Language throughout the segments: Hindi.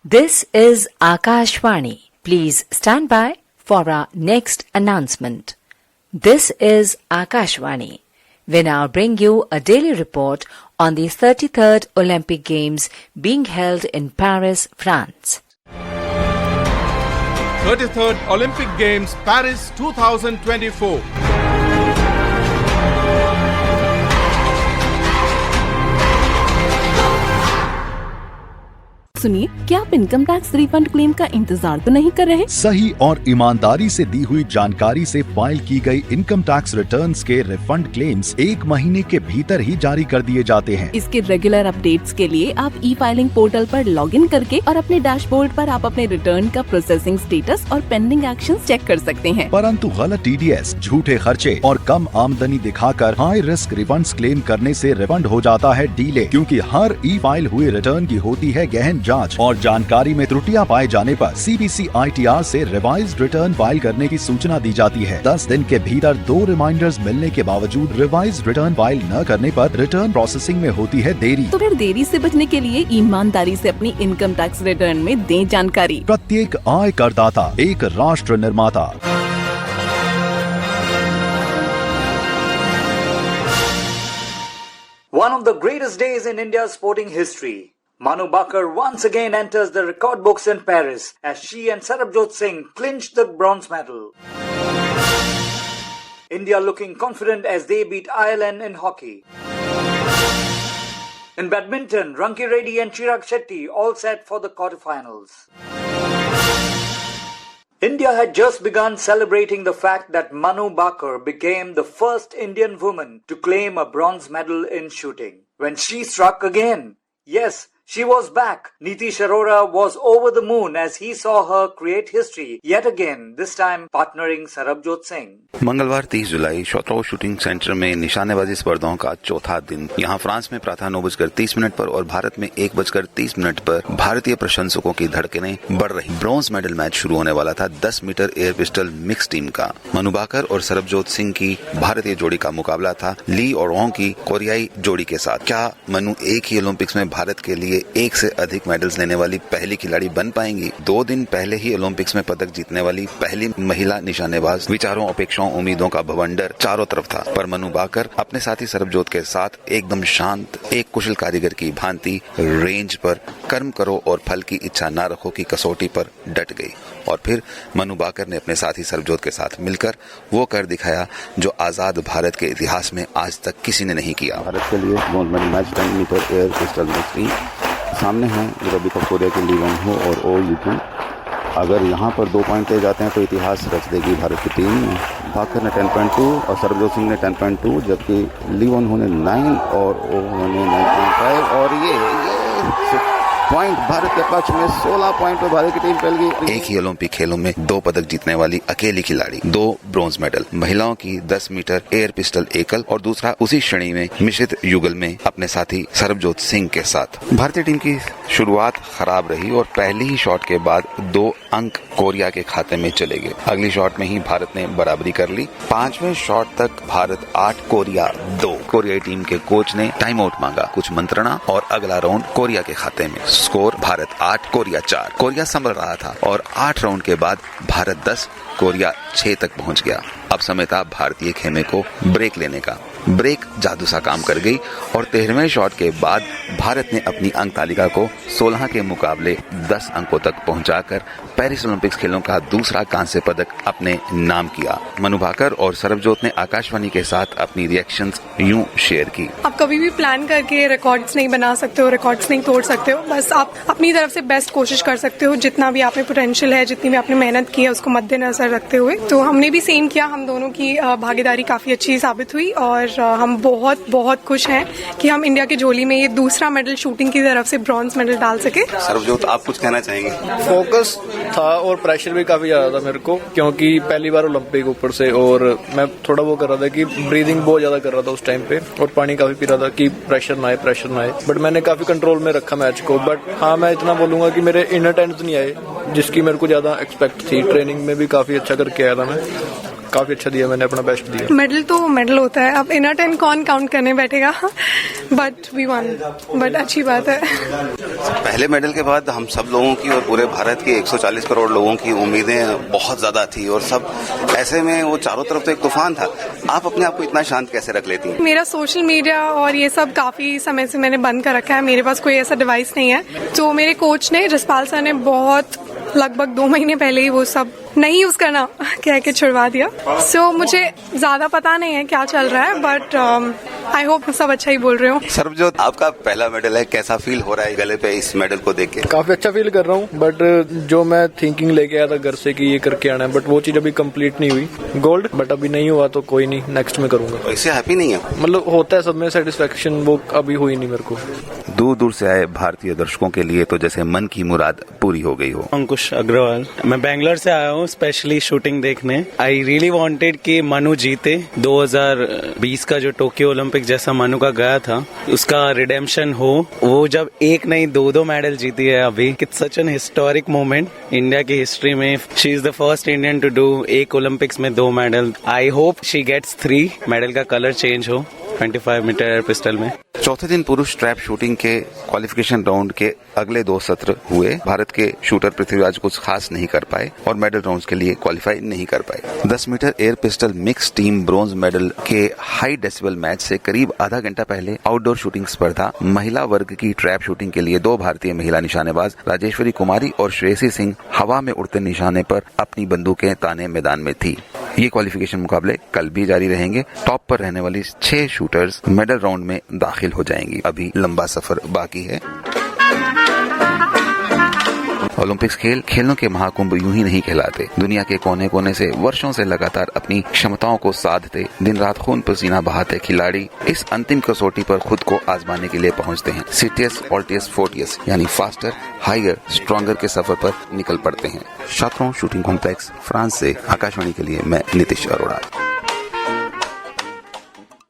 This is Akashvani. Please stand by for our next announcement. This is Akashvani. We now bring you a daily report on the 33rd Olympic Games being held in Paris, France. 33rd Olympic Games, Paris 2024. सुनिए, क्या आप इनकम टैक्स रिफंड क्लेम का इंतजार तो नहीं कर रहे? सही और ईमानदारी से दी हुई जानकारी से फाइल की गई इनकम टैक्स रिटर्न्स के रिफंड क्लेम्स 1 महीने के भीतर ही जारी कर दिए जाते हैं। इसके रेगुलर अपडेट्स के लिए आप ई फाइलिंग पोर्टल पर लॉगिन करके और अपने डैशबोर्ड पर आप अपने रिटर्न का प्रोसेसिंग स्टेटस और पेंडिंग एक्शन चेक कर सकते हैं। परंतु गलत TDS, झूठे खर्चे और कम आमदनी दिखाकर हाई रिस्क रिफंड्स क्लेम करने से रिफंड हो जाता है डीले, क्योंकि हर ई फाइल हुए रिटर्न की होती है गहन जांच और जानकारी में त्रुटियां पाए जाने पर CBC ITR से रिवाइज्ड रिटर्न फाइल करने की सूचना दी जाती है। 10 दिन के भीतर 2 रिमाइंडर्स मिलने के बावजूद रिवाइज्ड रिटर्न फाइल न करने पर रिटर्न प्रोसेसिंग में होती है देरी। तो फिर देरी से बचने के लिए ईमानदारी से अपनी इनकम टैक्स रिटर्न में दें जानकारी। प्रत्येक आय करदाता एक राष्ट्र निर्माता। One of the greatest days in India's sporting history. Manu Bakar once again enters the record books in Paris as she and Sarabjot Singh clinched the bronze medal. India looking confident as they beat Ireland in hockey. In badminton, Ranki Reddy and Chirag Shetty all set for the quarterfinals. India had just begun celebrating the fact that Manu Bakar became the first Indian woman to claim a bronze medal in shooting. When she struck again, yes, she was back. Nitish Arora was over the moon as he saw her create history yet again, this time partnering Sarabjot Singh. मंगलवार 30 जुलाई शॉटआउट शूटिंग सेंटर में निशानेबाजी स्पर्धाओं का चौथा दिन। यहां फ्रांस में प्रातः 9:30 पर और भारत में 1:30 पर भारतीय प्रशंसकों की धड़कनें बढ़ रही। ब्रॉन्ज मेडल मैच शुरू होने वाला था 10 meter air pistol mix team का। मनु बाकर और सरबजोत सिंह की भारतीय जोड़ी का मुकाबला था ली और ओंग की कोरियाई जोड़ी के साथ। क्या मनु एक ही ओलंपिक्स में भारत के लिए एक से अधिक मेडल्स लेने वाली पहली खिलाड़ी बन पाएंगी? 2 दिन पहले ही ओलंपिक्स में पदक जीतने वाली पहली महिला निशानेबाज। विचारों, अपेक्षाओं, उम्मीदों का भवंडर चारों तरफ था, पर मनु बाकर अपने साथी सरबजोत के साथ एकदम शांत, एक कुशल कारीगर की भांति रेंज पर कर्म करो और फल की इच्छा न रखो की कसौटी पर डट गई। और फिर मनु बाकर ने अपने साथी सरबजोत के साथ मिलकर वो कर दिखाया जो आजाद भारत के इतिहास में आज तक किसी ने नहीं किया। भारत के लिए bronze medal match 10 meter air pistol mix सामने हैं रिपब्लिक ऑफ कोरिया के ली वन हो और ओ यूटू। अगर यहाँ पर 2 पॉइंट ले जाते हैं तो इतिहास रच देगी भारत की टीम। बाकर ने 10.2 और सरबजोत सिंह ने 10.2, जबकि ली वन होने 9 और ओ होने 9.5 और ये पॉइंट भारत के पक्ष में 16 पॉइंट पर भारत की टीम फैल गई। एक ही ओलंपिक खेलों में 2 पदक जीतने वाली अकेली खिलाड़ी, 2 ब्रॉन्ज मेडल। महिलाओं की 10 मीटर एयर पिस्टल एकल और दूसरा उसी श्रेणी में मिश्रित युगल में अपने साथी सरबजोत सिंह के साथ। भारतीय टीम की शुरुआत खराब रही और पहले ही शॉट के बाद 2 अंक कोरिया के खाते में चले गए। अगली शॉट में ही भारत ने बराबरी कर ली। 5वें शॉट तक भारत 8, कोरिया 2। कोरियाई टीम के कोच ने टाइम आउट मांगा, कुछ मंत्रणा और अगला राउंड कोरिया के खाते में। Score Bharat 8, Korea 4। कोरिया संभल रहा था और 8 राउंड के बाद भारत 10, कोरिया 6 तक पहुंच गया। अब समय था भारतीय खेमे को ब्रेक लेने का। ब्रेक जादू सा काम कर गई और 13वें शॉट के बाद भारत ने अपनी अंक तालिका को 16 के मुकाबले 10 अंकों तक पहुंचाकर पेरिस ओलंपिक्स खेलों का दूसरा कांस्य पदक अपने नाम किया। मनु बाकर और सरबजोत ने आकाशवाणी के साथ अपनी रिएक्शंस यूं शेयर की। आप कभी भी प्लान करके रिकॉर्ड्स नहीं बना सकते हो, रिकॉर्ड्स नहीं तोड़ सकते हो। बस आप अपनी तरफ से बेस्ट कोशिश कर सकते हो, जितना भी आप में पोटेंशियल है, जितनी भी आपने मेहनत की है उसको मद्देनजर रखते हुए। तो हमने भी सेम किया। हम दोनों की भागीदारी काफी अच्छी साबित हुई और हम बहुत बहुत खुश हैं कि हम इंडिया की झोली में ये दूसरा मेडल शूटिंग की तरफ से ब्रॉन्ज मेडल डाल सके। सरबजोत, आप कुछ कहना चाहेंगे? फोकस था और प्रेशर भी काफी ज्यादा था मेरे को, क्योंकि पहली बार ओलंपिक ऊपर से, और मैं थोड़ा वो कर रहा था कि ब्रीदिंग बहुत ज्यादा कर रहा था उस टाइम पे और पानी काफी पी रहा था कि प्रेशर ना आए। बट मैंने काफी कंट्रोल में रखा मैच को। बट हाँ, मैं इतना बोलूंगा कि मेरे इनर टेंस नहीं आए, जिसकी मेरे को ज्यादा एक्सपेक्ट थी। ट्रेनिंग में भी काफी अच्छा करके आया था मैं। काफी अच्छा दिया मैंने, अपना बेस्ट दिया। मेडल तो मेडल होता है, अब इनर 10 कौन काउंट करने बैठेगा। बट वी वन, बट अच्छी बात है। पहले मेडल के बाद हम सब लोगों की और पूरे भारत के 140 करोड़ लोगों की उम्मीदें बहुत ज्यादा थी और सब ऐसे में वो चारों तरफ तो एक तूफान था। आप अपने आप को इतना शांत कैसे रख लेती हैं? मेरा सोशल मीडिया और ये सब काफी समय से मैंने बंद कर रखा है। मेरे पास कोई ऐसा डिवाइस नहीं है। तो मेरे कोच ने, जसपाल सर ने, बहुत लगभग 2 महीने पहले ही वो सब नहीं यूज करना कह के छुड़वा दिया। सो मुझे ज्यादा पता नहीं है क्या चल रहा है, बट आई होप सब अच्छा ही बोल रहे हो। सरबजोत, आपका पहला मेडल है, कैसा फील हो रहा है गले पे इस मेडल को देख के? काफी अच्छा फील कर रहा हूँ, बट जो मैं थिंकिंग लेके आया था घर से कि ये करके आना है, बट वो चीज अभी कंप्लीट नहीं हुई। गोल्ड, बट अभी नहीं हुआ तो कोई नहीं, नेक्स्ट में करूंगा। इससे हैप्पी नहीं है? मतलब होता है सब में सेटिस्फेक्शन, वो अभी हुई नहीं मेरे को। दूर दूर से आए भारतीय दर्शकों के लिए तो जैसे मन की मुराद पूरी हो गई हो। अंकुश अग्रवाल, मैं बेंगलोर से आया हूँ स्पेशली शूटिंग देखने। आई रियली वांटेड कि मनु जीते। 2020 का जो टोक्यो ओलंपिक जैसा मनु का गया था, उसका रिडेम्पशन हो। वो जब एक नहीं 2 मेडल जीती है अभी, it's such an historic moment India की हिस्ट्री में। She is the first Indian to do एक ओलंपिक्स में 2 medal. I hope she gets 3 medal का कलर चेंज हो 25 मीटर एयर पिस्टल में। चौथे दिन पुरुष ट्रैप शूटिंग के क्वालिफिकेशन राउंड के अगले 2 सत्र हुए। भारत के शूटर पृथ्वीराज कुछ खास नहीं कर पाए और मेडल राउंड्स के लिए क्वालिफाई नहीं कर पाए। 10 meter air pistol mix team bronze medal के हाई डेसिबल मैच से करीब आधा घंटा पहले आउटडोर शूटिंग स्पर्धा महिला वर्ग की ट्रैप शूटिंग के लिए 2 भारतीय महिला निशानेबाज राजेश्वरी कुमारी और श्रेयसी सिंह हवा में उड़ते निशाने पर अपनी बंदूकें ताने मैदान में थी। ये क्वालिफिकेशन मुकाबले कल भी जारी रहेंगे। टॉप पर रहने वाली 6 शूटर्स मेडल राउंड में दाखिल हो जाएंगी। अभी लंबा सफर बाकी है। ओलंपिक्स खेलों के महाकुंभ यूं ही नहीं कहलाते। दुनिया के कोने कोने से वर्षों से लगातार अपनी क्षमताओं को साधते, दिन रात खून पसीना बहाते खिलाड़ी इस अंतिम कसौटी पर खुद को आजमाने के लिए पहुंचते हैं। सिटियस ऑल्टियस फोर्टियस यानी फास्टर, हाइगर, स्ट्रॉन्गर के सफर पर निकल पड़ते हैं। शात्रों शूटिंग कॉम्प्लेक्स, फ्रांस से आकाशवाणी के लिए मैं Nitish Arora.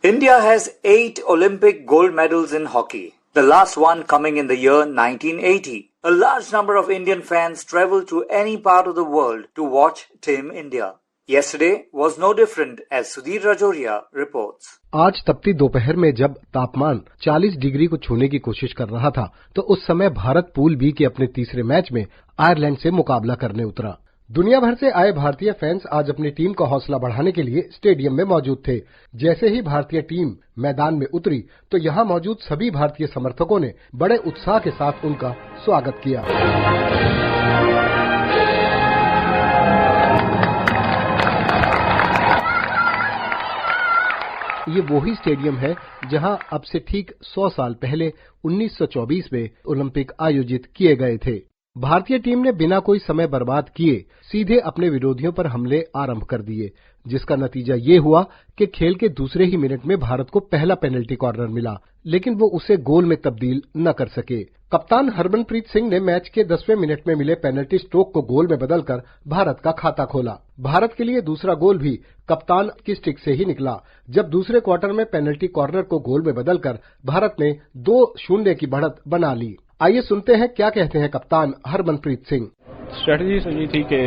India has 8 Olympic gold medals in hockey, the last one coming in the year 1980. A large number of Indian fans travel to any part of the world to watch Team India. Yesterday was no different, as Sudhir Rajoria reports. आज तपती दोपहर में जब तापमान 40 डिग्री को छूने की कोशिश कर रहा था, तो उस समय भारत पूल बी के अपने तीसरे मैच में आयरलैंड से मुकाबला करने उतरा। दुनिया भर से आए भारतीय फैंस आज अपनी टीम का हौसला बढ़ाने के लिए स्टेडियम में मौजूद थे। जैसे ही भारतीय टीम मैदान में उतरी तो यहाँ मौजूद सभी भारतीय समर्थकों ने बड़े उत्साह के साथ उनका स्वागत किया। ये वही स्टेडियम है जहां अब से ठीक 100 साल पहले 1924 में ओलंपिक आयोजित किए गए थे। भारतीय टीम ने बिना कोई समय बर्बाद किए सीधे अपने विरोधियों पर हमले आरंभ कर दिए, जिसका नतीजा ये हुआ कि खेल के दूसरे ही मिनट में भारत को पहला पेनल्टी कॉर्नर मिला, लेकिन वो उसे गोल में तब्दील न कर सके। कप्तान हरमनप्रीत सिंह ने मैच के 10वें मिनट में मिले पेनल्टी स्ट्रोक को गोल में बदलकर भारत का खाता खोला। भारत के लिए दूसरा गोल भी कप्तान की स्टिक से ही निकला, जब दूसरे क्वार्टर में पेनल्टी कॉर्नर को गोल में बदलकर भारत ने 2-0 की बढ़त बना ली। आइए सुनते हैं क्या कहते हैं कप्तान हरमनप्रीत सिंह। स्ट्रेटजी ये थी कि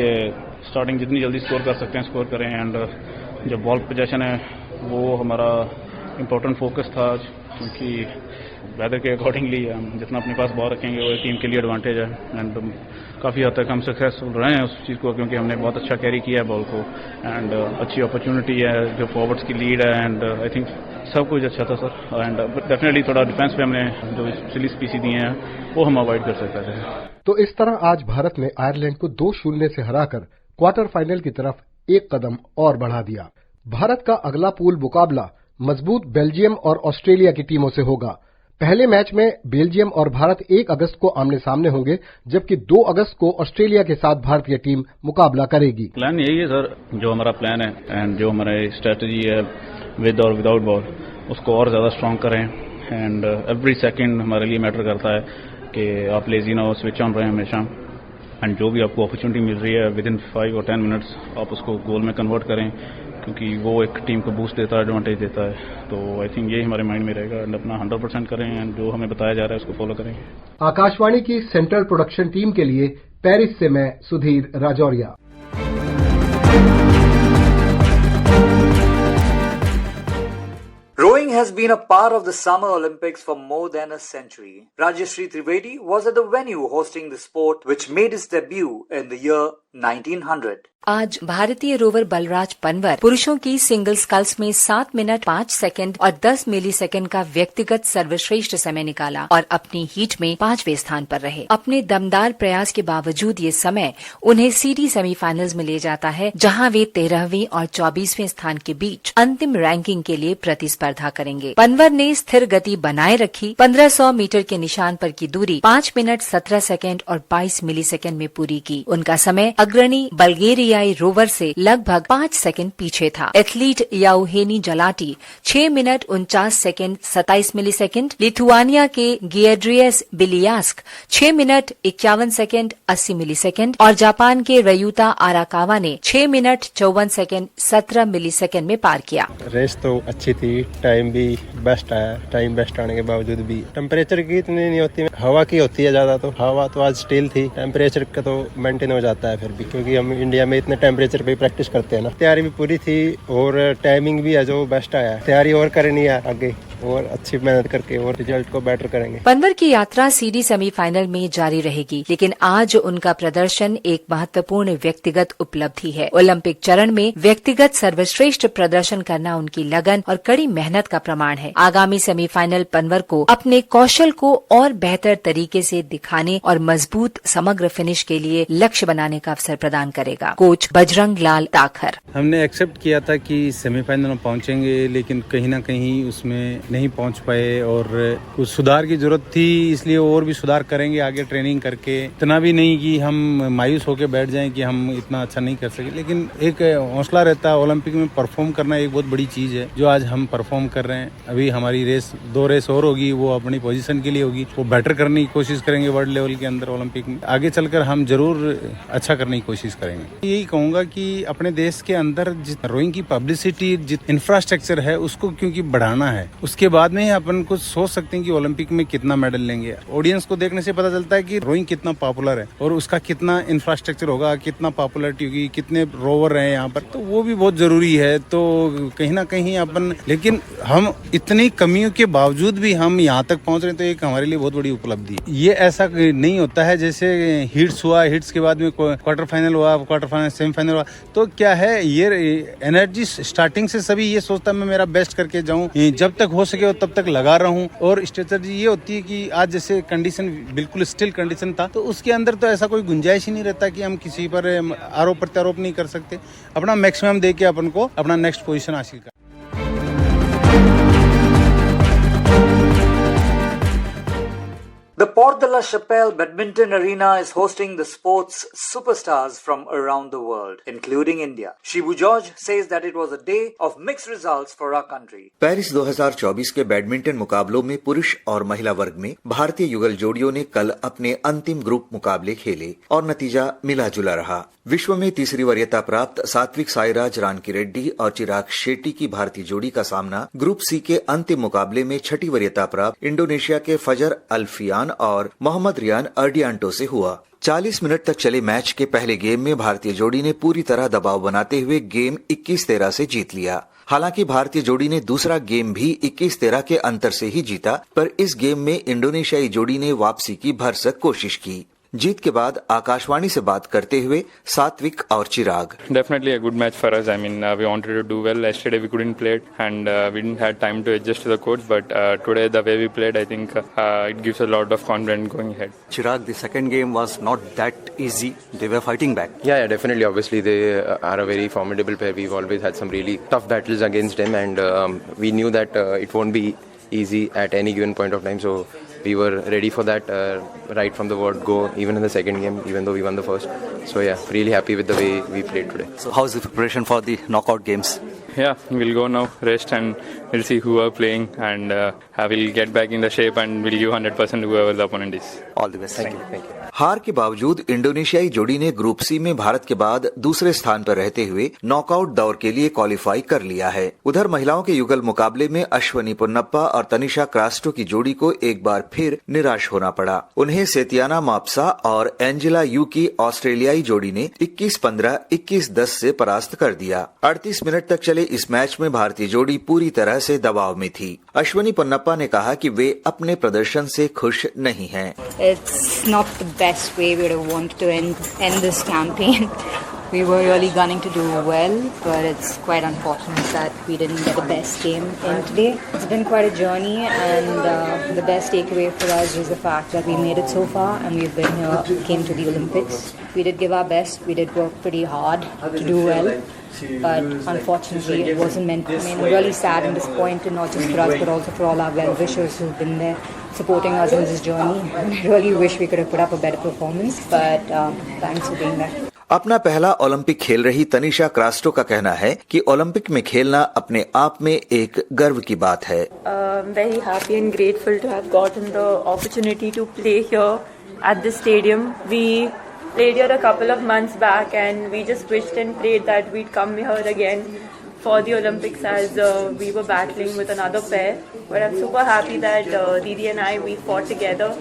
स्टार्टिंग जितनी जल्दी स्कोर कर सकते हैं स्कोर करें, एंड जो बॉल पोजीशन है वो हमारा इम्पोर्टेंट फोकस था, क्योंकि वेदर के अकॉर्डिंगली हम जितना अपने पास बॉल रखेंगे वो टीम के लिए एडवांटेज है। एंड काफ़ी हद तक हम सक्सेसफुल रहे हैं उस चीज़ को, क्योंकि हमने बहुत अच्छा कैरी किया है बॉल को, एंड अच्छी अपॉर्चुनिटी है जो फॉरवर्ड्स की लीड है, एंड आई थिंक सब कुछ अच्छा था सर। एंड डेफिनेटली थोड़ा डिफेंस पे हमने जो सिली स्पीसी दिए हैं वो हम अवॉइड कर सकते थे। तो इस तरह आज भारत ने आयरलैंड को 2-0 से हराकर क्वार्टर फाइनल की तरफ एक कदम और बढ़ा दिया। भारत का अगला पूल मुकाबला मजबूत बेल्जियम और ऑस्ट्रेलिया की टीमों से होगा। पहले मैच में बेल्जियम और भारत 1 अगस्त को आमने सामने होंगे, जबकि 2 अगस्त को ऑस्ट्रेलिया के साथ भारतीय टीम मुकाबला करेगी। प्लान यही है सर, जो हमारा प्लान है एंड जो हमारी स्ट्रेटजी है विद और विदाउट बॉल, उसको और ज़्यादा स्ट्रांग करें। एंड एवरी सेकेंड हमारे लिए मैटर करता है कि आप लेजी ना हो, स्विच ऑन रहें हमेशा, एंड जो भी आपको अपॉर्चुनिटी मिल रही है विद इन 5 और 10 मिनट्स आप उसको गोल में कन्वर्ट करें, क्योंकि वो एक टीम को बूस्ट देता है, एडवांटेज देता है। तो आई थिंक यही हमारे माइंड में रहेगा, एंड अपना 100% करें एंड जो हमें बताया जा रहा है उसको फॉलो करें। आकाशवाणी की सेंट्रल प्रोडक्शन टीम के लिए पेरिस से मैं Sudhir Rajauria. Rowing has been a part of the Summer Olympics for more than a century. Rajyasree Trivedi was at the venue hosting the sport, which made its debut in the year 1900. आज भारतीय रोवर बलराज पनवर पुरुषों की सिंगल स्कल्स में 7 मिनट 5 सेकंड और 10 मिलीसेकंड का व्यक्तिगत सर्वश्रेष्ठ समय निकाला और अपनी हीट में 5वें स्थान पर रहे। अपने दमदार प्रयास के बावजूद ये समय उन्हें सीडी सेमीफाइनल्स में ले जाता है, जहां वे 13वें और 24वें स्थान के बीच अंतिम रैंकिंग के लिए प्रतिस्पर्धा करेंगे। पनवर ने स्थिर गति बनाए रखी। 1500 मीटर के निशान पर की दूरी 5 मिनट 17 सेकंड और 22 मिलीसेकंड में पूरी की। उनका समय अग्रणी बल्गेरियाई रोवर से लगभग 5 सेकंड पीछे था। Athlete Yauheni Zalaty 6 minute 49 second 27 millisecond, Lithuania के Giedrius Biliask 6 minute 51 second 80 millisecond और जापान के रयुता आराकावा ने 6 मिनट 54 सेकंड 17 मिलीसेकंड में पार किया। रेस तो अच्छी थी, टाइम भी बेस्ट आया। टाइम बेस्ट आने के बावजूद भी टेम्परेचर की इतनी नहीं होती, हवा की होती है ज्यादा। तो हवा तो आज स्टील थी, टेम्परेचर का तो मेंटेन हो जाता है फिर भी, क्योंकि हम इंडिया में इतने टेम्परेचर पे प्रैक्टिस करते हैं ना। तैयारी भी पूरी थी और टाइमिंग भी है जो बेस्ट आया। तैयारी और करनी है आगे, और अच्छी मेहनत करके और रिजल्ट को बेटर करेंगे। पनवर की यात्रा सीडी सेमीफाइनल में जारी रहेगी, लेकिन आज उनका प्रदर्शन एक महत्वपूर्ण व्यक्तिगत उपलब्धि है। ओलंपिक चरण में व्यक्तिगत सर्वश्रेष्ठ प्रदर्शन करना उनकी लगन और कड़ी मेहनत का प्रमाण है। आगामी सेमीफाइनल पनवर को अपने कौशल को और बेहतर तरीके से दिखाने और मजबूत समग्र फिनिश के लिए लक्ष्य बनाने का अवसर प्रदान करेगा। कोच बजरंग लाल ताखर। हमने एक्सेप्ट किया था कि सेमीफाइनल में पहुंचेंगे, लेकिन कहीं ना कहीं उसमें नहीं पहुंच पाए और कुछ सुधार की जरूरत थी, इसलिए और भी सुधार करेंगे आगे ट्रेनिंग करके। इतना भी नहीं कि हम मायूस होकर बैठ जाएं कि हम इतना अच्छा नहीं कर सके, लेकिन एक हौसला रहता है। ओलंपिक में परफॉर्म करना एक बहुत बड़ी चीज है, जो आज हम परफॉर्म कर रहे हैं। अभी हमारी रेस 2 रेस और होगी, वो अपनी पोजीशन के लिए होगी, वो बेटर करने की कोशिश करेंगे वर्ल्ड लेवल के अंदर ओलंपिक में। आगे चलकर हम जरूर अच्छा करने की कोशिश करेंगे। यही कहूंगा कि अपने देश के अंदर रोइंग की पब्लिसिटी, जित इंफ्रास्ट्रक्चर है, उसको क्योंकि बढ़ाना है, उसके बाद में अपन कुछ सोच सकते हैं कि ओलंपिक में कितना मेडल लेंगे। ऑडियंस को देखने से पता चलता है कि रोइंग कितना पॉपुलर है और उसका कितना इंफ्रास्ट्रक्चर होगा, कितना पॉपुलरिटी होगी, कितने रोवर हैं यहाँ पर, तो वो भी बहुत जरूरी है। तो कहीं ना कहीं अपन, लेकिन हम इतनी कमियों के बावजूद भी हम यहाँ तक पहुँच रहे हैं, तो एक हमारे लिए बहुत बड़ी उपलब्धि है। ये ऐसा नहीं होता है जैसे हिट्स हुआ, हिट्स के बाद में क्वार्टर फाइनल हुआ, क्वार्टर फाइनल सेमीफाइनल हुआ, तो क्या है ये एनर्जी स्टार्टिंग से सभी ये सोचता मैं मेरा बेस्ट करके जाऊं, जब तक हो सके तब तक लगा रहा हूं। और स्ट्रेटजी ये होती है कि आज जैसे कंडीशन बिल्कुल स्टिल कंडीशन था, तो उसके अंदर तो ऐसा कोई गुंजाइश ही नहीं रहता कि हम किसी पर आरोप प्रत्यारोप नहीं कर सकते। अपना मैक्सिमम दे के अपन को अपना नेक्स्ट पोजीशन हासिल कर। The Port de la Chapelle Badminton Arena is hosting the sports superstars from around the world, including India. Shibu George says that it was a day of mixed results for our country. Paris 2024 के बैडमिंटन मुकाबलों में पुरुष और महिला वर्ग में भारतीय युगल जोड़ियों ने कल अपने अंतिम ग्रुप मुकाबले खेले और नतीजा मिला जुला रहा। विश्व में तीसरी वरीयता प्राप्त सात्विक साईराज रानकीरेड्डी और चिराग शेट्टी की भारतीय जोड़ी का सामना ग्रुप सी के अंतिम मुकाबले में छठी वरीयता प्राप्त इंडोनेशिया के फजर अल्फियान और मोहम्मद रियान अर्डियांटो से हुआ। 40 मिनट तक चले मैच के पहले गेम में भारतीय जोड़ी ने पूरी तरह दबाव बनाते हुए गेम 21-13 से जीत लिया। हालांकि भारतीय जोड़ी ने दूसरा गेम भी 21-13 के अंतर से ही जीता, पर इस गेम में इंडोनेशियाई जोड़ी ने वापसी की भरसक कोशिश की। जीत के बाद आकाशवाणी से बात करते हुए सात्विक और चिराग। Definitely a good match for us. I mean, we wanted to do well. Yesterday we couldn't play it and we didn't have time to adjust to the coach. But today the way we played, I think it gives a lot of confidence going ahead. Chirag, the second game was not that easy. They were fighting back. Yeah, definitely. Obviously, they are a very formidable pair. We've always had some really tough battles against them, and we knew that it won't be easy at any given point of time. So we were ready for that right from the word go, even in the second game, even though we won the first. So yeah, really happy with the way we played today. So how's the preparation for the knockout games? Yeah, we'll go now, rest, and we'll see who are playing, and we'll get back in the shape and we'll give 100% to whoever the opponent is. All the best. Thank you. हार के बावजूद इंडोनेशियाई जोड़ी ने ग्रुप सी में भारत के बाद दूसरे स्थान पर रहते हुए नॉकआउट दौर के लिए क्वालिफाई कर लिया है। उधर महिलाओं के युगल मुकाबले में अश्वनी पुन्नप्पा और तनिषा क्रास्टो की जोड़ी को एक बार फिर निराश होना पड़ा। उन्हें सेतियाना माप्सा और एंजेला यू की ऑस्ट्रेलियाई जोड़ी ने 21-15, 21-10 से परास्त कर दिया। 38 मिनट तक चले इस मैच में भारतीय जोड़ी पूरी तरह से दबाव में थी। अश्विनी पोन्नप्पा ने कहा कि वे अपने प्रदर्शन से खुश नहीं हैं। It's not the best way we would have wanted to end this campaign. We were really gunning to do well, but it's quite unfortunate that we didn't get the best game in today. It's been quite a journey, and the best takeaway for us was the fact that we made it so far, and we've been here, came to the Olympics. We did give our best. We did work pretty hard to do well, but unfortunately, it wasn't meant. I mean, really sad and disappointed, not just for us, but also for all our well-wishers who've been there supporting us in this journey. I really wish we could have put up a better performance, but thanks for being there. अपना पहला ओलंपिक खेल रही तनिषा क्रास्टो का कहना है कि ओलंपिक में खेलना अपने आप में एक गर्व की बात है। Very happy and grateful to have gotten the opportunity to play here at the stadium. We played here a couple of months back, and we just wished and prayed that we'd come here again for the Olympics, as we were battling with another pair. But I'm super happy that Didi and we fought together,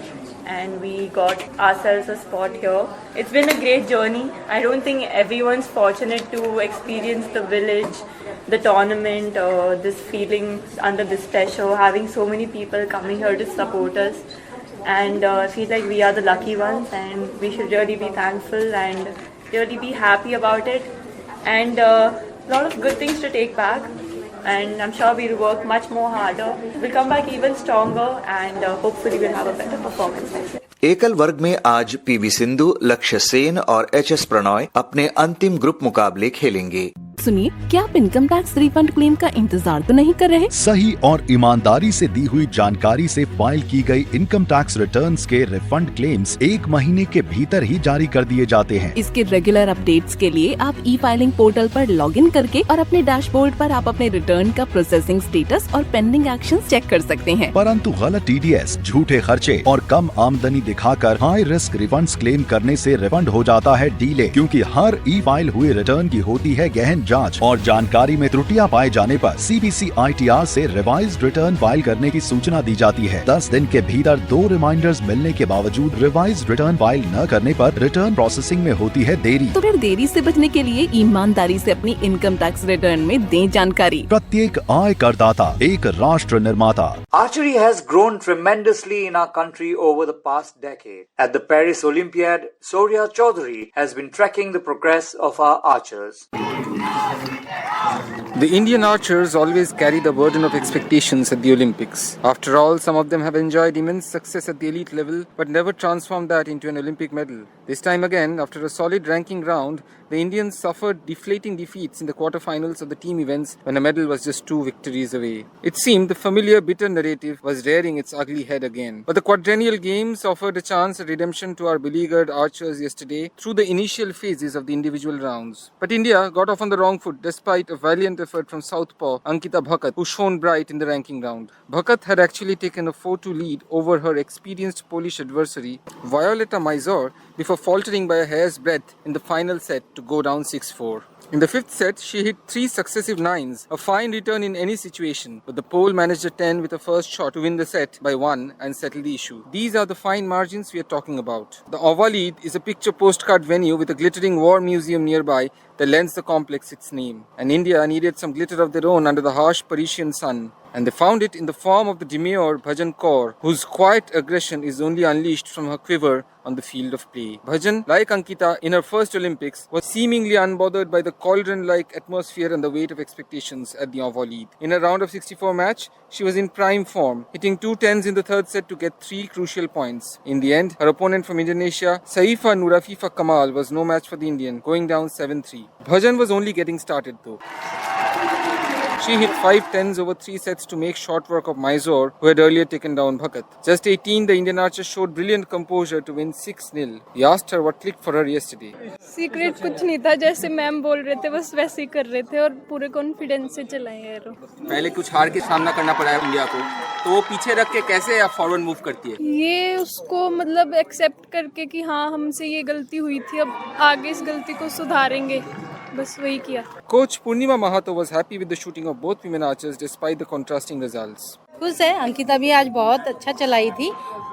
and we got ourselves a spot here. It's been a great journey. I don't think everyone's fortunate to experience the village, the tournament, this feeling under this pressure, having so many people coming here to support us. And I feel like we are the lucky ones, and we should really be thankful and really be happy about it. And a lot of good things to take back. And I'm sure we'll work much more harder. We'll come back even stronger, and hopefully we'll have a better performance next year. एकल वर्ग में आज पीवी सिंधु, लक्ष्य सेन और एचएस प्रणॉय अपने अंतिम ग्रुप मुकाबले खेलेंगे। सुनिए, क्या आप इनकम टैक्स रिफंड क्लेम का इंतजार तो नहीं कर रहे? सही और ईमानदारी से दी हुई जानकारी से फाइल की गई इनकम टैक्स रिटर्न्स के रिफंड क्लेम्स 1 महीने के भीतर ही जारी कर दिए जाते हैं। इसके रेगुलर अपडेट्स के लिए आप ई फाइलिंग पोर्टल पर लॉगिन करके और अपने डैशबोर्ड पर आप अपने रिटर्न का प्रोसेसिंग स्टेटस और पेंडिंग एक्शंस चेक कर सकते हैं। परंतु गलत टीडीएस, झूठे खर्चे और कम आमदनी दिखाकर हाई रिस्क रिफंड्स क्लेम करने से रिफंड हो जाता है डीले, क्योंकि हर ई फाइल हुए रिटर्न की होती है गहन जांच और जानकारी में त्रुटियां पाए जाने पर सीबीसी ITR से रिवाइज्ड रिटर्न फाइल करने की सूचना दी जाती है। 10 दिन के भीतर 2 रिमाइंडर्स मिलने के बावजूद रिवाइज्ड रिटर्न फाइल न करने पर रिटर्न प्रोसेसिंग में होती है देरी। तो फिर देरी से बचने के लिए ईमानदारी से अपनी इनकम टैक्स रिटर्न में दें जानकारी। प्रत्येक आय करदाता एक राष्ट्र निर्माता। Archery has grown tremendously in our country over the past decade. At the Paris Olympiad, Sourya Chaudhary has been tracking the progress of our archers. The Indian archers always carry the burden of expectations at the Olympics. After all, some of them have enjoyed immense success at the elite level, but never transformed that into an Olympic medal. This time again, after a solid ranking round, the Indians suffered deflating defeats in the quarterfinals of the team events when a medal was just 2 victories away. It seemed the familiar bitter narrative was rearing its ugly head again. But the quadrennial games offered a chance at redemption to our beleaguered archers yesterday through the initial phases of the individual rounds. But India got off on the wrong foot despite a valiant effort from southpaw Ankita Bhakat, who shone bright in the ranking round. Bhakat had actually taken a 4-2 lead over her experienced Polish adversary Violeta Mysore before faltering by a hair's breadth in the final set to go down 6-4. In the 5th set, she hit 3 successive 9s, a fine return in any situation, but the Pole managed a 10 with a first shot to win the set by 1 and settle the issue. These are the fine margins we are talking about. The Ovalid is a picture postcard venue with a glittering war museum nearby that lends the complex its name. And India needed some glitter of their own under the harsh Parisian sun. And they found it in the form of the demure Bhajan Kaur, whose quiet aggression is only unleashed from her quiver on the field of play. Bhajan, like Ankita in her first Olympics, was seemingly unbothered by the cauldron-like atmosphere and the weight of expectations at the Ovalid. In a round of 64 match, she was in prime form, hitting 2 10s in the 3rd set to get 3 crucial points. In the end, her opponent from Indonesia, Saifa Nurafifa Kamal, was no match for the Indian, going down 7-3. Bhajan was only getting started though. She hit 5 10s over 3 sets to make short work of Mysore, who had earlier taken down Bhakat. Just 18, the Indian archer showed brilliant composure to win 6-0. He asked her what clicked for her yesterday. Secret कुछ नहीं था, जैसे मैम बोल रहे थे बस वैसे ही कर रहे थे और पूरे कॉन्फिडेंस से चलाए एरो। पहले कुछ हार के सामना करना पड़ा है इंडिया को, तो वो पीछे रख के कैसे फॉरवर्ड मूव करती है? ये उसको मतलब एक्सेप्ट करके कि हाँ हमसे ये गलती हुई थी, अब आगे इस गलती को सुधारेंगे, बस वही किया। Coach Purnima Mahato was happy with the shooting of both women archers despite the contrasting results. खुश है। अंकिता भी आज बहुत अच्छा चलाई थी,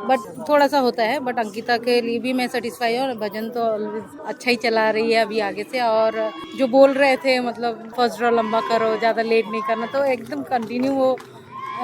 बट थोड़ा सा होता है, बट अंकिता के लिए भी मैं सेटिस्फाई हूँ। और भजन तो अच्छा ही चला रही है अभी आगे से। और जो बोल रहे थे मतलब फर्स्ट ड्रॉ लंबा करो, ज़्यादा लेट नहीं करना, तो एकदम कंटिन्यू वो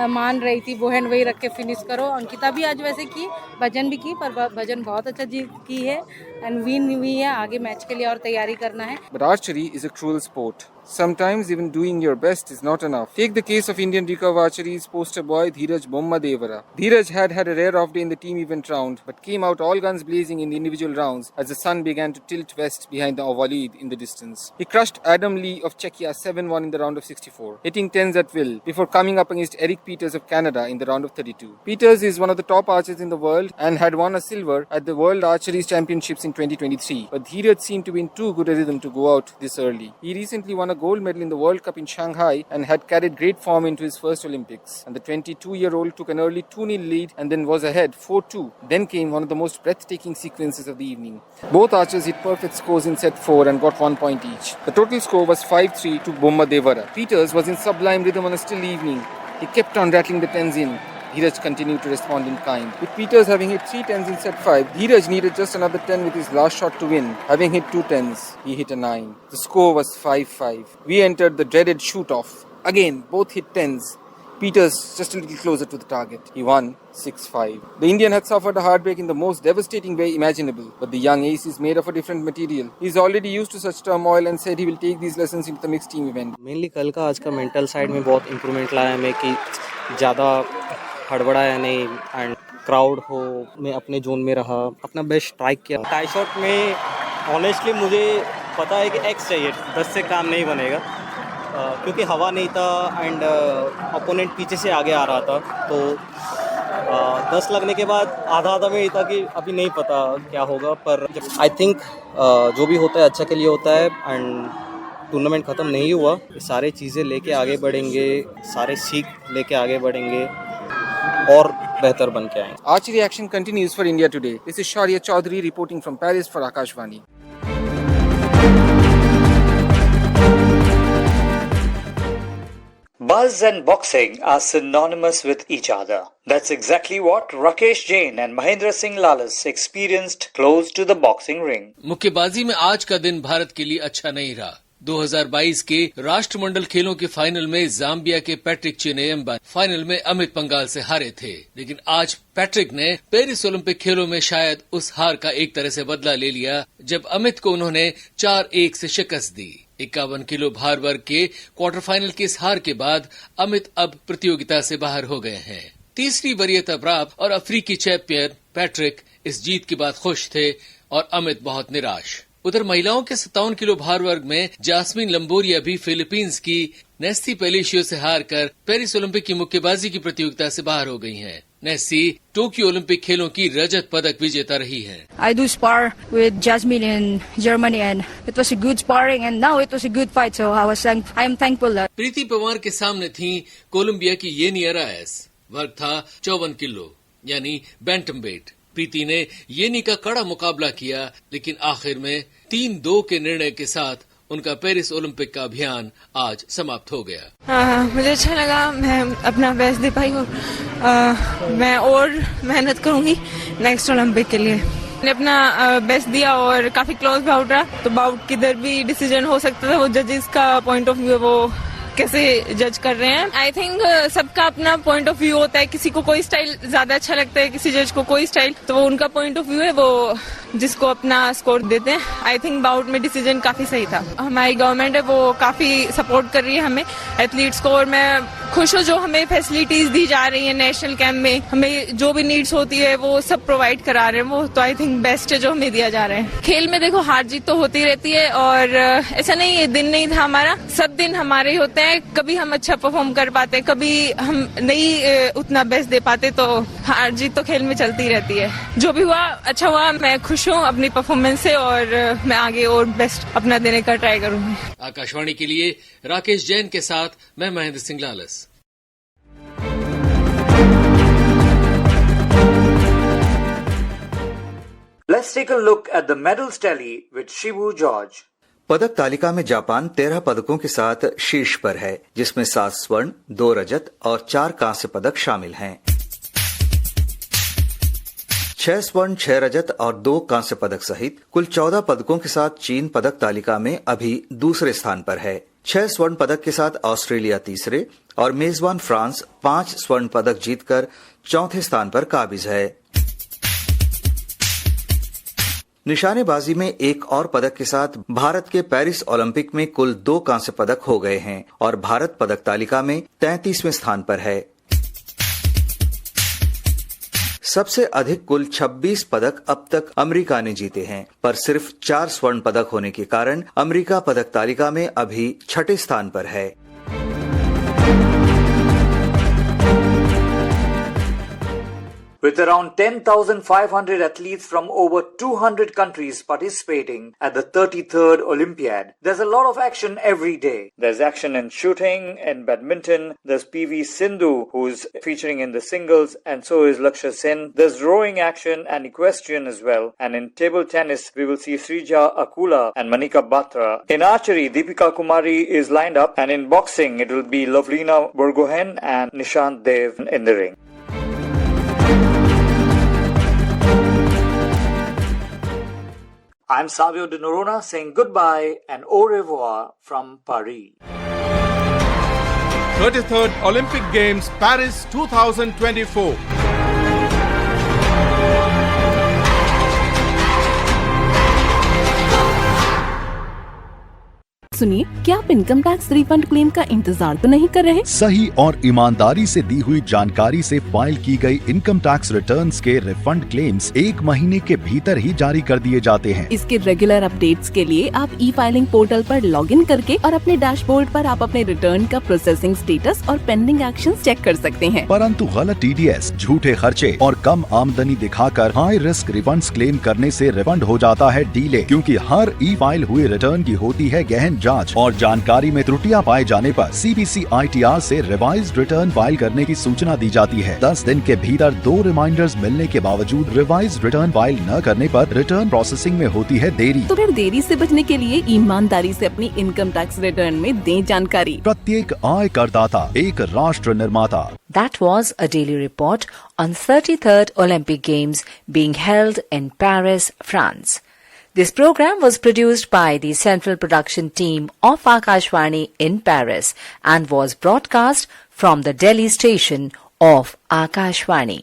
मान रही थी, वो हैंड वही रख के फिनिश करो। अंकिता भी आज वैसे की, भजन भी की, पर भजन बहुत अच्छा की है एंड विन हुई है। आगे मैच के लिए और तैयारी करना है। But archery is a cruel sport. Sometimes even doing your best is not enough. Take the case of Indian recurve archery's poster boy Dheeraj Bommadevara. Dheeraj had a rare off day in the team event round, but came out all guns blazing in the individual rounds as the sun began to tilt west behind the Ovalid in the distance. He crushed Adam Lee of Czechia 7-1 in the round of 64, hitting tens at will before coming up against Eric Peters of Canada in the round of 32. Peters is one of the top archers in the world and had won a silver at the World Archery Championships in 2023, but Dheeraj seemed to be in too good a rhythm to go out this early. He recently won a gold medal in the World Cup in Shanghai and had carried great form into his first Olympics. And the 22-year-old took an early 2-0 lead and then was ahead 4-2. Then came one of the most breathtaking sequences of the evening. Both archers hit perfect scores in set 4 and got 1 point each. The total score was 5-3 to Bommadevara. Peters was in sublime rhythm on a still evening. He kept on rattling the tens in. Dheeraj continued to respond in kind. With Peters having hit 3 tens in set 5, Dheeraj needed just another 10 with his last shot to win. Having hit 2 tens, he hit a 9. The score was 5-5. We entered the dreaded shoot-off. Again, both hit tens. Peters just a little closer to the target. He won 6-5. The Indian had suffered a heartbreak in the most devastating way imaginable, but the young ace is made of a different material. He is already used to such turmoil and said he will take these lessons into the mixed team event. Mainly कल का आज का मेंटल साइड में बहुत इम्प्रूवमेंट लाया मैं कि ज़्यादा हड़बड़ाया नहीं एंड क्राउड हो मैं अपने जोन में रहा, अपना बेस्ट ट्राई किया। टाई शॉट में ऑनेस्टली मुझे पता है कि एक्स चाहिए, 10 से काम नहीं बनेगा क्योंकि हवा नहीं था एंड अपोनेंट पीछे से आगे आ रहा था, तो 10 लगने के बाद आधा में ही था कि अभी नहीं पता क्या होगा। पर आई थिंक जो भी होता है अच्छा के लिए होता है एंड टूर्नामेंट ख़त्म नहीं हुआ, सारे चीज़ें लेके आगे बढ़ेंगे, सारे सीख लेके आगे बढ़ेंगे और बेहतर बन के आएंगे। Archery action continues for India today. This is Sharia Chaudhary reporting from Paris for Akashvani. Buzz and boxing are synonymous with each other. That's exactly what Rakesh Jain and Mahendra Singh Lalas experienced close to the boxing ring. मुक्केबाजी में आज का दिन भारत के लिए अच्छा नहीं रहा। 2022 के राष्ट्रमंडल खेलों के फाइनल में जाम्बिया के पैट्रिक चिनेयम्बा फाइनल में अमित पंघाल से हारे थे, लेकिन आज पैट्रिक ने पेरिस ओलंपिक खेलों में शायद उस हार का एक तरह से बदला ले लिया जब अमित को उन्होंने 4-1 से शिकस्त दी। 51 किलो भार वर्ग के क्वार्टर फाइनल की इस हार के बाद अमित अब प्रतियोगिता से बाहर हो गए हैं। तीसरी वरीयता प्राप्त और अफ्रीकी चैंपियन पैट्रिक इस जीत के बाद खुश थे और अमित बहुत निराश। उधर महिलाओं के 57 किलो भार वर्ग में जास्मिन लंबोरिया भी फिलीपींस की नेस्सी पेलिशियो से हारकर पेरिस ओलंपिक की मुक्केबाजी की प्रतियोगिता से बाहर हो गई हैं। नेस्सी टोक्यो ओलंपिक खेलों की रजत पदक विजेता रही है। I do spar with Jasmine in Germany and it was a good sparring and now it was a good fight, so I am thankful that. प्रीति पवार के सामने थी कोलंबिया की येनी अरायस। वर्ग था 54 किलो यानी बैंटमवेट। प्रीति ने येनी का कड़ा मुकाबला किया, लेकिन आखिर में 3-2 के निर्णय के साथ उनका पेरिस ओलंपिक का अभियान आज समाप्त हो गया। मुझे अच्छा लगा, मैं अपना बेस्ट दे पाई हूँ। मैं और मेहनत करूंगी नेक्स्ट ओलंपिक के लिए। मैंने अपना बेस्ट दिया और काफी क्लोज बाउट रहा, तो बाउट किधर भी डिसीजन हो सकता था। वो जजेस का पॉइंट ऑफ व्यू है, वो कैसे जज कर रहे हैं। आई थिंक सबका अपना पॉइंट ऑफ व्यू होता है, किसी को कोई स्टाइल ज्यादा अच्छा लगता है, किसी जज को कोई स्टाइल, तो वो उनका पॉइंट ऑफ व्यू है, वो जिसको अपना स्कोर देते हैं। आई थिंक बाउट में डिसीजन काफी सही था। हमारी गवर्नमेंट है वो काफी सपोर्ट कर रही है हमें एथलीट्स को, और मैं खुश हूँ जो हमें फैसिलिटीज दी जा रही है नेशनल कैंप में। हमें जो भी नीड्स होती है वो सब प्रोवाइड करा रहे हैं वो, तो आई थिंक बेस्ट है जो हमें दिया जा रहा है। खेल में देखो हार जीत तो होती रहती है, और ऐसा नहीं ये दिन नहीं था हमारा, सब दिन हमारे ही होते हैं। कभी हम अच्छा परफॉर्म कर पाते, कभी हम नहीं उतना बेस्ट दे पाते, तो हार जीत तो खेल में चलती रहती है। जो भी हुआ अच्छा हुआ, मैं खुश हूँ अपनी परफॉर्मेंस से और मैं आगे और बेस्ट अपना देने का ट्राई करूंगी। आकाशवाणी के लिए राकेश जैन के साथ मैं Mahendra Singh Lalas. Let's take a look at the medals tally with Shivu George. पदक तालिका में जापान 13 पदकों के साथ शीर्ष पर है, जिसमें 7 स्वर्ण, 2 रजत और 4 कांस्य पदक शामिल हैं। 6 स्वर्ण, 6 रजत और 2 कांस्य पदक सहित कुल 14 पदकों के साथ चीन पदक तालिका में अभी दूसरे स्थान पर है। 6 स्वर्ण पदक के साथ ऑस्ट्रेलिया तीसरे और मेजबान फ्रांस 5 स्वर्ण पदक जीतकर चौथे स्थान पर काबिज है। निशानेबाजी में एक और पदक के साथ भारत के पेरिस ओलंपिक में कुल 2 कांस्य पदक हो गए हैं और भारत पदक तालिका में 33वें स्थान पर है। सबसे अधिक कुल 26 पदक अब तक अमेरिका ने जीते हैं, पर सिर्फ 4 स्वर्ण पदक होने के कारण अमेरिका पदक तालिका में अभी 6ठे स्थान पर है। With around 10,500 athletes from over 200 countries participating at the 33rd Olympiad, there's a lot of action every day. There's action in shooting, in badminton, there's PV Sindhu who's featuring in the singles, and so is Lakshya Sen. There's rowing action and equestrian as well. And in table tennis, we will see Srija Akula and Manika Batra. In archery, Deepika Kumari is lined up, and in boxing, it will be Lovelina Borgohen and Nishant Dev in the ring. I'm Savio De Norona saying goodbye and au revoir from Paris. 33rd Olympic Games, Paris 2024. सुनिए, क्या आप इनकम टैक्स रिफंड क्लेम का इंतजार तो नहीं कर रहे? सही और ईमानदारी से दी हुई जानकारी से फाइल की गई इनकम टैक्स रिटर्न्स के रिफंड क्लेम्स 1 महीने के भीतर ही जारी कर दिए जाते हैं। इसके रेगुलर अपडेट्स के लिए आप ई फाइलिंग पोर्टल पर लॉगिन करके और अपने डैशबोर्ड पर आप अपने रिटर्न का प्रोसेसिंग स्टेटस और पेंडिंग एक्शंस चेक कर सकते हैं। परंतु गलत TDS, झूठे खर्चे और कम आमदनी दिखाकर हाई रिस्क रिफंड्स क्लेम करने से रिफंड हो जाता है डीले, क्योंकि हर ई फाइल हुए रिटर्न की होती है गहन जांच और जानकारी में त्रुटियां पाए जाने पर CBC ITR से रिवाइज्ड रिटर्न फाइल करने की सूचना दी जाती है। 10 दिन के भीतर 2 रिमाइंडर्स मिलने के बावजूद रिवाइज्ड रिटर्न फाइल न करने पर रिटर्न प्रोसेसिंग में होती है देरी। तो फिर देरी से बचने के लिए ईमानदारी से अपनी इनकम टैक्स रिटर्न में दें जानकारी। प्रत्येक आय करदाता एक राष्ट्र निर्माता। That was a daily report on 33rd Olympic Games being held in Paris, France. This program was produced by the Central Production Team of Akashvani in Paris and was broadcast from the Delhi station of Akashvani.